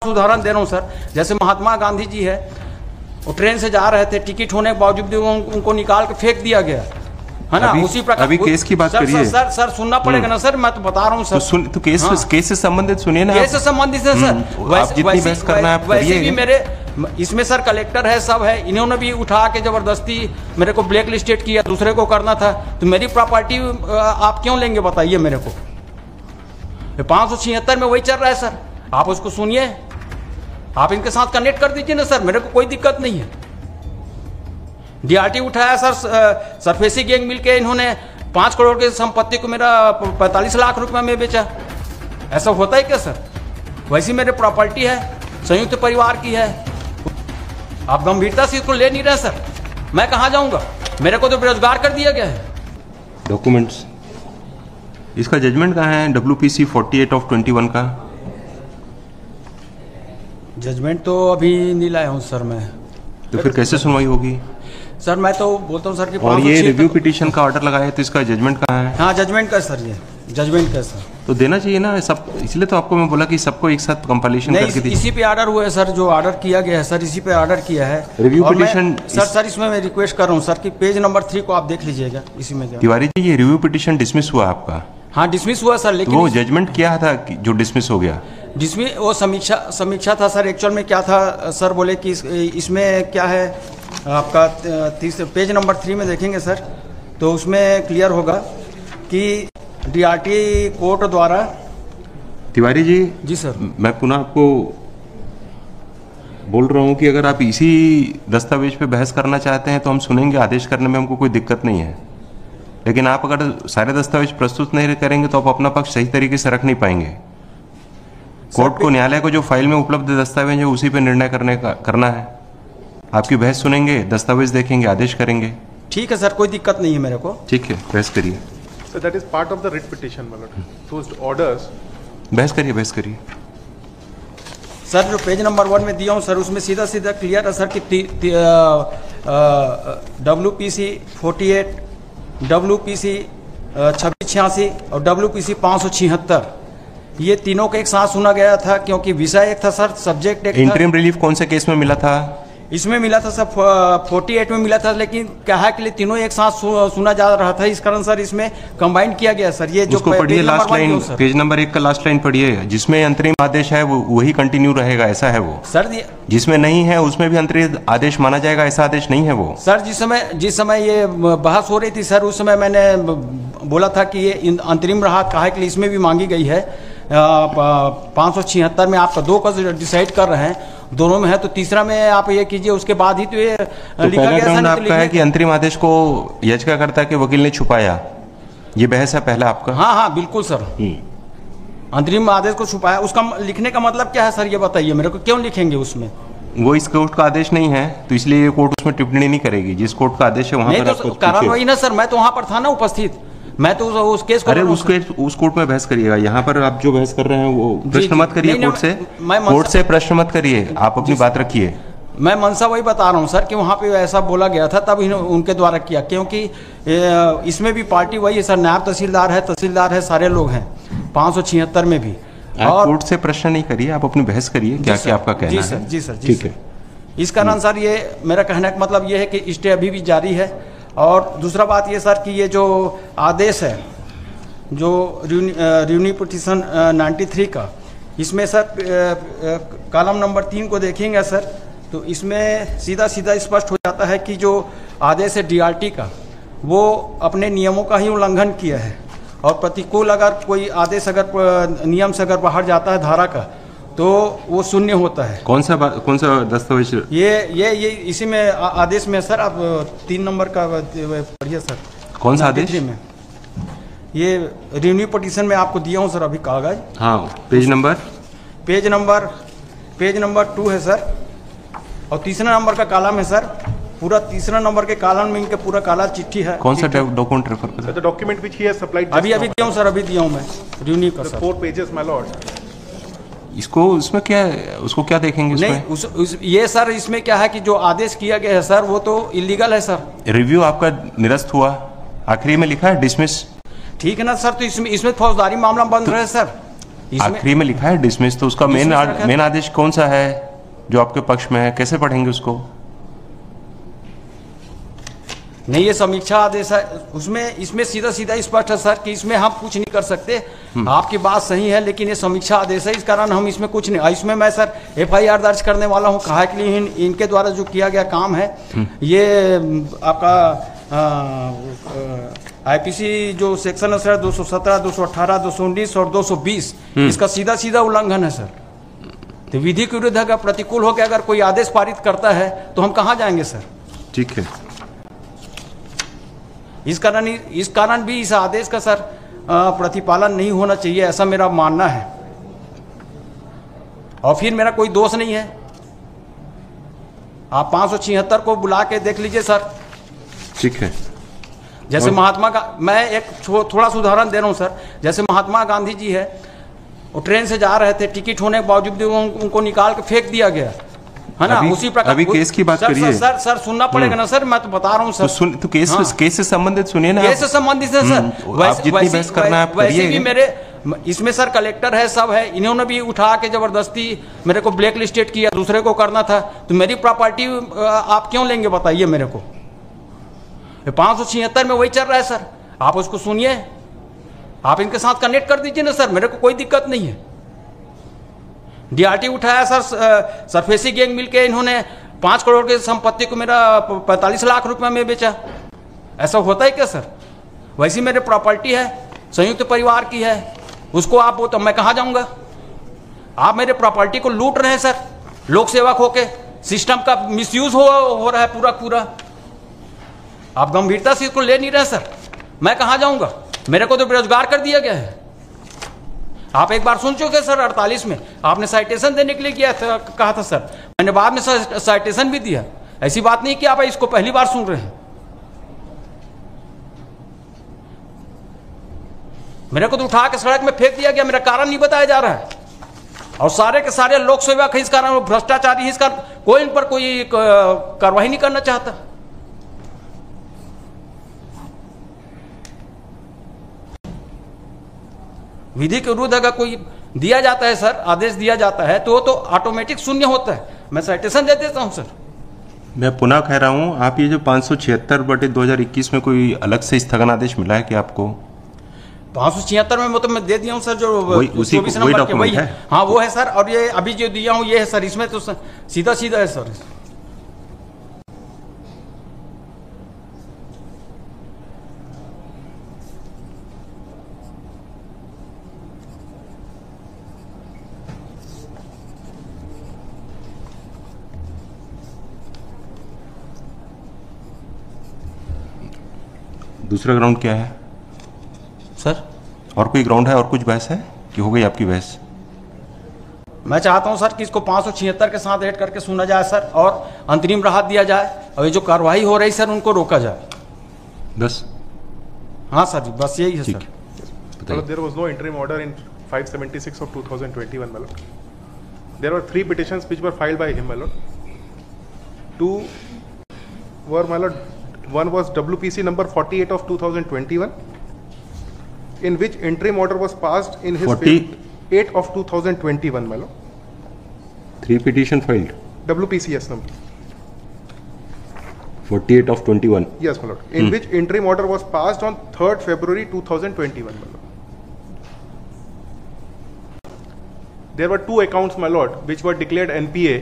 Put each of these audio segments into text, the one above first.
उदाहरण दे रहा हूँ सर, जैसे महात्मा गांधी जी है, वो ट्रेन से जा रहे थे, टिकट होने के बावजूद उनको निकाल के फेंक दिया गया है ना। उसी प्रकार अभी केस की बात करिए सर सुनना पड़ेगा ना सर, मैं तो बता रहा हूँ सर। तो केस से संबंधित सुनिए ना, केस से संबंधित है सर। वैसे भी मेरे इसमें सर कलेक्टर है, सब है, इन्होंने भी उठा के जबरदस्ती मेरे को ब्लैक लिस्टेड किया, दूसरे को करना था, तो मेरी प्रॉपर्टी आप क्यों लेंगे बताइए मेरे को। 576 में वही चल रहा है सर, आप उसको सुनिए, आप इनके साथ कनेक्ट कर दीजिए ना सर, मेरे को कोई दिक्कत नहीं है। डीआरटी उठाया सर, सरफेसी गैंग मिलके इन्होंने 5 करोड़ की संपत्ति को मेरा 45 लाख रुपए में बेचा। ऐसा होता है क्या सर? वैसी मेरी प्रॉपर्टी है, संयुक्त परिवार की है, आप गंभीरता से इसको ले नहीं रहे सर। मैं कहाँ जाऊंगा, मेरे को तो बेरोजगार कर दिया गया है। डॉक्यूमेंट्स, इसका जजमेंट कहाँ है? WPC 48/21 का जजमेंट तो अभी नहीं लाया हूँ सर मैं। तो फिर कैसे सुनवाई होगी सर? मैं तो बोलता हूँ सर कि और ये रिव्यू पिटीशन का ऑर्डर लगाया है, तो इसका जजमेंट कहाँ है? हाँ जजमेंट का सर, ये जजमेंट का सर तो देना चाहिए ना सब, इसलिए तो आपको मैं बोला कि सबको एक साथ कंपाइलेशन करके दीजिए। इसी पे ऑर्डर हुआ है सर, जो ऑर्डर किया गया है सर, इसी पे ऑर्डर किया है रिव्यू पिटीशन। सर इसमें मैं रिक्वेस्ट कर रहा हूँ सर कि पेज नंबर 3 को आप देख लीजिएगा, इसी में। तिवारी जी, ये रिव्यू पिटीशन डिसमिस हुआ आपका? हाँ डिसमिस हुआ सर, लेकिन वो जजमेंट क्या था जो डिसमिस हो गया? जिसमें वो समीक्षा था सर। एक्चुअल में क्या था सर, बोले कि इसमें क्या है आपका पेज नंबर 3 में देखेंगे सर, तो उसमें क्लियर होगा कि डीआरटी कोर्ट द्वारा। तिवारी जी सर, मैं पुनः आपको बोल रहा हूँ कि अगर आप इसी दस्तावेज पे बहस करना चाहते हैं तो हम सुनेंगे, आदेश करने में हमको कोई दिक्कत नहीं है, लेकिन आप अगर सारे दस्तावेज प्रस्तुत नहीं करेंगे तो आप अपना पक्ष सही तरीके से रख नहीं पाएंगे। कोर्ट को, न्यायालय को जो फाइल में उपलब्ध दस्तावेज है उसी पे निर्णय करना है। आपकी बहस सुनेंगे, दस्तावेज देखेंगे, आदेश करेंगे। ठीक है सर, कोई दिक्कत नहीं है मेरे को। ठीक है, बहस करिए। So that is part of the writ petition, my lord. Those orders. बहस करिए सर। जो पेज नंबर 1 में दिया हूँ सर, उसमें सीधा क्लियर है सर कि WPC 48, WPC 2686 और WPC 576, ये तीनों को एक साथ सुना गया था, क्योंकि विषय एक था सर, सब्जेक्ट एक था। इंटरिम रिलीफ कौन से केस में मिला था? इसमें मिला था सर 48 में मिला था, लेकिन कहा के लिए तीनों एक साथ सुना जा रहा था, इस कारण सर इसमें कंबाइन किया गया सर। ये जो पढ़िए लास्ट लाइन, पेज नंबर 1 का लास्ट लाइन पढ़िए, जिसमें अंतरिम आदेश है वो वही कंटिन्यू रहेगा, ऐसा है वो सर। जिसमें नहीं है उसमें भी अंतरिम आदेश माना जाएगा, ऐसा आदेश नहीं है वो सर। जिस समय ये बहस हो रही थी सर, उस समय मैंने बोला था कि ये अंतरिम राहत कहा के लिए इसमें भी मांगी गई है। 576 में आपका 2 का डिसाइड कर रहे हैं, दोनों में है, तो तीसरा में आप ये कीजिए, उसके बाद ही तो ये लिखा गया। आपका है कि अंतरिम आदेश को याचिकाकर्ता के वकील ने छुपाया, ये बहस है पहला आपका? हाँ बिल्कुल सर, अंतरिम आदेश को छुपाया, उसका लिखने का मतलब क्या है सर, ये बताइए मेरे को। क्यों लिखेंगे उसमें? वो इस कोर्ट का आदेश नहीं है, तो इसलिए ये कोर्ट उसमें टिप्पणी नहीं करेगी। जिस कोर्ट का आदेश है वहां पर आपको कारण वही ना सर, मैं तो वहां पर था ना उपस्थित, मैं तो उस केस को। अरे उस कोर्ट में बहस करिएगा, यहाँ पर आप जो बहस कर रहे हैं वो प्रश्न मत करिए कोर्ट से प्रश्न मत करिए, आप अपनी बात रखिए। मैं मनसा वही बता रहा हूँ सर कि वहाँ पे ऐसा बोला गया था, तब उनके द्वारा किया, क्योंकि इसमें भी पार्टी वही है सर, नायब तहसीलदार है, सारे लोग हैं 576 में भी। और कोर्ट से प्रश्न नहीं करिए, आप अपनी बहस करिए, क्या क्या आपका कहना है। जी सर, ठीक है। इस कारण सर ये मेरा कहने का मतलब ये है कि स्टे अभी भी जारी है। और दूसरा बात ये सर कि ये जो आदेश है, जो रिव्यू पिटीशन 93 का, इसमें सर कॉलम नंबर 3 को देखेंगे सर, तो इसमें सीधा स्पष्ट हो जाता है कि जो आदेश है डीआरटी का, वो अपने नियमों का ही उल्लंघन किया है, और प्रतिकूल अगर कोई आदेश अगर नियम से अगर बाहर जाता है धारा का, तो वो शून्य होता है। कौन सा दस्तावेज? ये इसी में आदेश में सर, आप 3 नंबर का पढ़िए सर। कौन सा आदेश में? ये रिन्यू पिटीशन में आपको दिया हूँ सर अभी कागज। हाँ, पेज नंबर 2 है सर, और तीसरा नंबर का कॉलम है सर, पूरा तीसरा नंबर के कॉलम में इनके पूरा काला चिट्ठी है। कौन सा डॉक्यूमेंट रेफर कर रहे हैं? Document which he has supplied अभी दिया हूँ सर, अभी दिया हूँ मैं रिन्यू का सर, 4 पेजेस माय लॉर्ड। इसको उसमें क्या है, उसको क्या देखेंगे? नहीं ये सर, इसमें क्या है कि जो आदेश किया गया है सर, वो तो इलीगल है सर। रिव्यू आपका निरस्त हुआ, आखिरी में लिखा है डिसमिस। ठीक है ना सर, तो इसमें फौजदारी मामला बंद रहे सर। आखिरी में लिखा है डिसमिस, तो उसका मेन आदेश कौन सा है जो आपके पक्ष में है? कैसे पढ़ेंगे उसको? नहीं, ये समीक्षा आदेश है, उसमें इसमें सीधा सीधा स्पष्ट है सर कि इसमें हम कुछ नहीं कर सकते। आपकी बात सही है, लेकिन ये समीक्षा आदेश है, इस कारण हम इसमें कुछ नहीं। इसमें मैं सर FIR दर्ज करने वाला हूँ, कहा कि इनके द्वारा जो किया गया काम है, ये आपका IPC जो सेक्शन है सर 217, 218, 219 और 220, इसका सीधा सीधा उल्लंघन है सर। तो विधि के विरुद्ध अगर प्रतिकूल होकर अगर कोई आदेश पारित करता है तो हम कहाँ जाएंगे सर? ठीक है, इस कारण भी इस आदेश का सर प्रतिपालन नहीं होना चाहिए, ऐसा मेरा मानना है। और फिर मेरा कोई दोष नहीं है, आप 576 को बुला के देख लीजिए सर। ठीक है। जैसे मैं एक थोड़ा सा उदाहरण दे रहा हूं सर। जैसे महात्मा गांधी जी है, वो ट्रेन से जा रहे थे, टिकट होने के बावजूद भी उनको निकाल के फेंक दिया गया, है ना? उसी प्रकार अभी केस की बात करिए सर सुनना पड़ेगा ना सर, मैं तो बता रहा हूँ सर। तो केस से संबंधित सुनिए ना। केस से संबंधित है सर, आप जितनी बहस करना है आप वैसे भी मेरे इसमें सर कलेक्टर है, सब है, इन्होंने भी उठा के जबरदस्ती मेरे को ब्लैक लिस्टेड किया, दूसरे को करना था, तो मेरी प्रॉपर्टी आप क्यों लेंगे बताइए मेरे को? 576 में वही चल रहा है सर, आप उसको सुनिए, आप इनके साथ कनेक्ट कर दीजिए ना सर, मेरे को कोई दिक्कत नहीं है। DRT उठाया सर, सरफेसी गैंग मिलके इन्होंने 5 करोड़ की संपत्ति को मेरा 45 लाख रुपए में बेचा। ऐसा होता है क्या सर? वैसी मेरे प्रॉपर्टी है, संयुक्त परिवार की है, उसको आप वो तो मैं कहाँ जाऊंगा? आप मेरे प्रॉपर्टी को लूट रहे हैं सर, लोक सेवक होके, सिस्टम का मिसयूज हो रहा है पूरा। आप गंभीरता से इसको ले नहीं रहे सर, मैं कहाँ जाऊंगा? मेरे को तो बेरोजगार कर दिया गया है। आप एक बार सुन चुके सर, 48 में आपने साइटेशन देने के लिए किया था, कहा था सर, मैंने बाद में साइटेशन भी दिया। ऐसी बात नहीं कि आप इसको पहली बार सुन रहे हैं। मेरे को तो उठा के सड़क में फेंक दिया गया, मेरा कारण नहीं बताया जा रहा है, और सारे के सारे लोक सेवक है इस कारण, भ्रष्टाचारी है इस कारण, कोई इन पर कोई कार्रवाई नहीं करना चाहता। विधि के विरुद्ध अगर कोई दिया जाता है सर, आदेश दिया जाता है, तो ऑटोमेटिक शून्य होता है, मैं साइटेशन दे देता हूं सर। मैं पुनः कह रहा हूं, आप ये जो 576/2021 में कोई अलग से स्थगन आदेश मिला है कि आपको? 576 में मतलब मैं दे दिया हूं सर, जो उसी 24 नंबर के वही है। हाँ वो है सर, और ये अभी जो दिया हूं ये है सर, इसमें तो सीधा है सर। दूसरा ग्राउंड क्या है सर? और कोई ग्राउंड है और कुछ बहस है कि हो गई आपकी बहस? मैं चाहता हूं सर कि इसको 576 के साथ ऐड करके सुना जाए सर, और अंतरिम राहत दिया जाए, और ये जो कार्रवाई हो रही सर उनको रोका जाए बस। हाँ सर, बस यही है सर। मतलब there was no interim order in 576 of 2021, my lord. There were 3 petitions which were filed by him, my lord. 2 were, my lord, one was WPC number 48 of 2021, in which interim order was passed in his 8 of 2021, my lord. 3 petition filed. WPCS number 48 of 21. Yes, my lord. In which interim order was passed on 3rd February 2021, my lord. There were 2 accounts, my lord, which were declared NPA.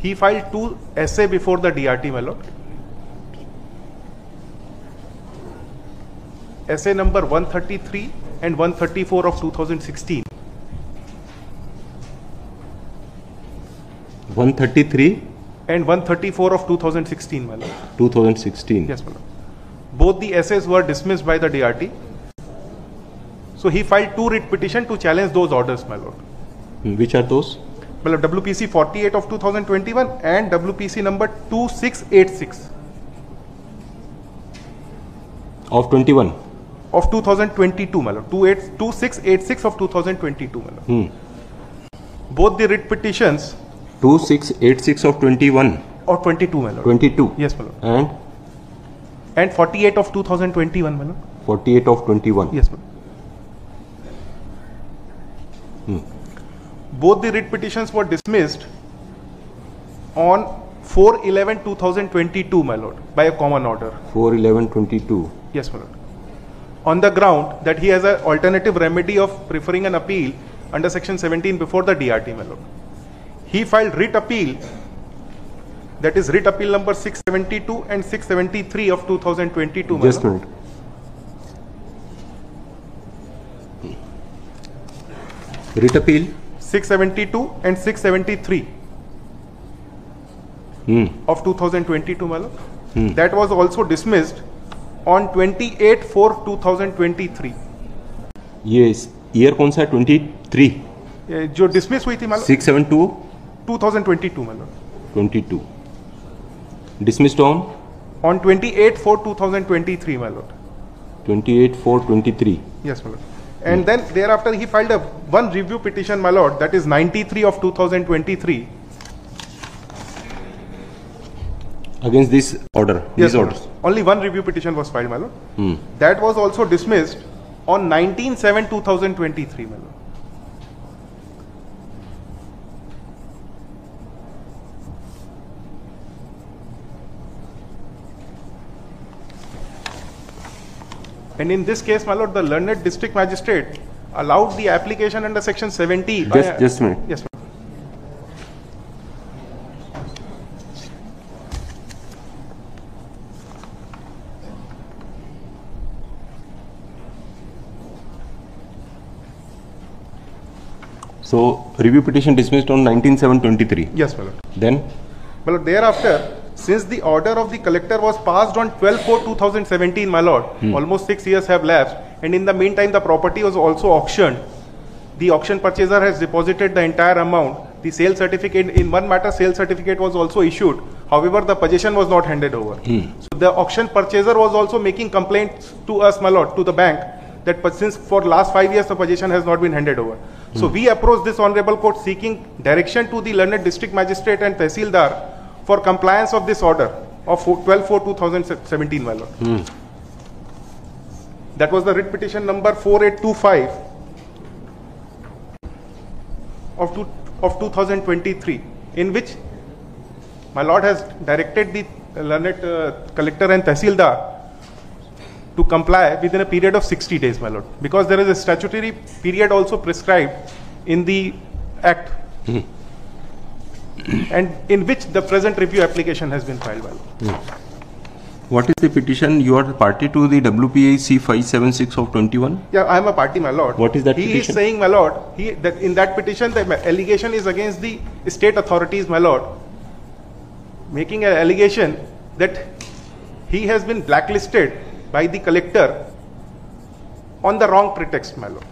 He filed 2 essay before the DRT, my lord. Essay number 133 and 134 of 2016. 133 and 134 of 2016, my lord. 2016. Yes, my lord. Both the essays were dismissed by the DRT. So he filed 2 writ petition to challenge those orders, my lord. Which are those? Well, WPC 48 of 2021 and WPC number 2686 of 21 of 2022, my lord. 2686 of 2022, my lord. Both the writ petitions 2686 of 21 or 22, my lord. 22. Yes, my lord. And 48 of 2021, my lord. 48 of 21. Yes, ma'am. Both the writ petitions were dismissed on 4/11/2022, my lord, by a common order. 4/11/22. Yes, my lord. On the ground that he has an alternative remedy of preferring an appeal under section 17 before the DRT, my lord. He filed writ appeal, that is writ appeal number 672 and 673 of 2022, my Just a lord. minute. Writ appeal 672 and 673 of 2022, my lord. That was also dismissed on 28/4/2023. ये year कौन सा है? 23. जो dismiss हुई थी, my lord, 672 2022, my lord. 22. Dismissed on On 28/4/2023, my lord. 28/4/23. Yes, my lord. And then thereafter he filed a one review petition, my lord, that is 93 of 2023. Against this order, Yes, these my orders. lord. Only one review petition was filed, my lord. That was also dismissed on 19/7/2023, my lord. And in this case, my lord, the learned district magistrate allowed the application under section 70. Just a minute. Yes, ma'am. So review petition dismissed on 19/7/23. Yes, my lord. Then My lord, thereafter, since the order of the collector was passed on 12/4/2017, my lord, almost 6 years have lapsed, and in the meantime, the property was also auctioned. The auction purchaser has deposited the entire amount. The sale certificate, in one matter, sale certificate was also issued. However, the possession was not handed over. So the auction purchaser was also making complaints to us, my lord, to the bank, that since for last 5 years the possession has not been handed over. So we approached this honorable court seeking direction to the learned district magistrate and tehsildar for compliance of this order of 12/4/2017, my lord. That was the writ petition number 4825 of 2023, in which my lord has directed the learned collector and tehsildar to comply within a period of 60 days, my lord, because there is a statutory period also prescribed in the act, and in which the present review application has been filed, my lord. what is the petition? You are party to the WPAC 576 of 21. Yeah, I am a party, my lord. What is that he petition? is saying, my lord, that in that petition the allegation is against the state authorities, my lord, making an allegation that he has been blacklisted by the collector on the wrong pretext, my lord.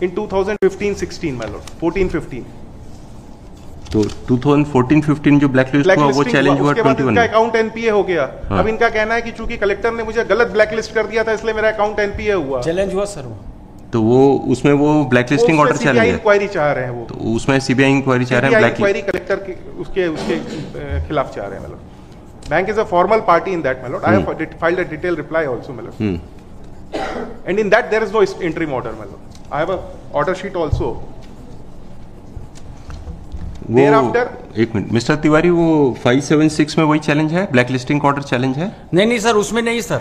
In 2015-16, my lord, 14-15. तो 2014-15 जो blacklist हुआ वो challenge हुआ उसके बाद 21 इनका में। Account NPA हो गया। अब इनका कहना है कि चूंकि कलेक्टर ने मुझे गलत ब्लैकलिस्ट कर दिया था, इसलिए मेरा अकाउंट एनपीए हुआ। चैलेंज हुआ सर वो। तो वो उसमें वो ब्लैकलिस्टिंग ऑर्डर चैलेंज है। इंक्वायरी चाह रहे हैं वो। तो उसमें सीबीआई इंक्वायरी चाह रहे हैं। इंक्वायरी कलेक्टर के उसके खिलाफ चाह रहे हैं, मतलब। Bank is a formal party in that, my lord. I have filed a detailed reply also, my lord. And in that there is no interim order, my lord. I have a order sheet also. Thereafter, एक minute mister Tiwari, वो 576 में वही challenge है, blacklisting order challenge है? नहीं sir, उसमें नहीं sir.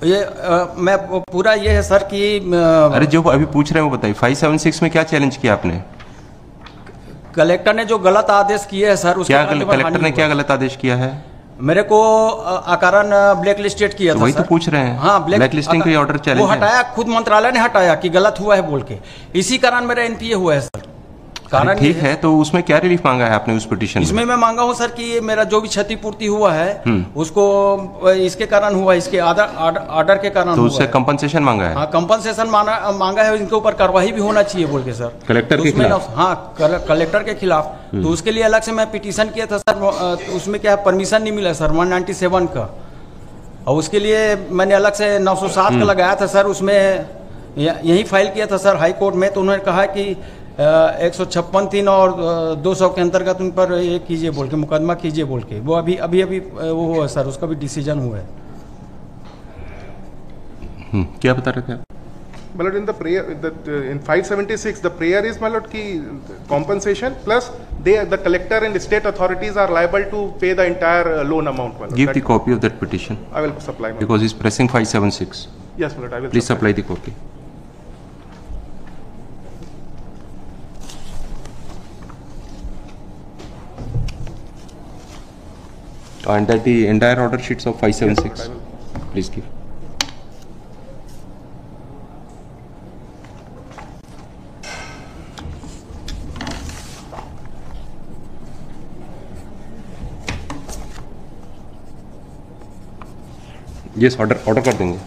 ये मैं पूरा ये है सर कि अरे जो अभी पूछ रहे हैं वो बताइए, 576 में क्या चैलेंज किया आपने? कलेक्टर ने जो गलत आदेश किए हैं सर, क्या कलेक्टर ने क्या गलत आदेश किया है? मेरे को अकारण ब्लैक लिस्टेड किया था। वही तो पूछ रहे हैं। हाँ, ब्लैक लिस्टिंग का ऑर्डर चैलेंज वो हटाया, खुद मंत्रालय ने हटाया कि गलत हुआ है बोल के। इसी कारण मेरा एनपीए हुआ है सर। कारण ठीक है, तो उसमें क्या रिलीफ मांगा है आपने उस पिटीशन में? इसमें मैं मांगा हूं सर कि मेरा जो भी क्षतिपूर्ति हुआ है उसको इसके कारण हुआ, इसके ऑर्डर के कारण तो हुआ उससे कंपनसेशन मांगा है? हाँ, कंपनसेशन मांगा है। इनके ऊपर कार्रवाई भी होना चाहिए बोल के सर, कलेक्टर के खिलाफ। हाँ, कलेक्टर के खिलाफ। तो उसके लिए अलग से मैं पिटीशन किया था सर। उसमें क्या परमिशन नहीं मिला सर 197 का, और उसके लिए मैंने अलग से 907 का लगाया था सर। उसमें यही फाइल किया था सर हाई कोर्ट में। तो उन्होंने कहा कि 156(3) और 200 के अंतर्गत उन पर ये कीजिए बोल के, मुकदमा कीजिए बोल के, वो अभी अभी अभी वो हुआ है सर, उसका भी डिसीजन हुआ है। क्या बता रहे थे आप? मतलब in the prayer, in 576 the prayer is मतलब कि compensation plus the collector and state authorities are liable to pay the entire loan amount. मतलब Give the copy of that petition I will supply. मतलब. because he's pressing 576. Yes, मतलब I will. Please supply the copy. And that the entire order sheets of 576. Yes, I will. Please give. Yes, order कर देंगे.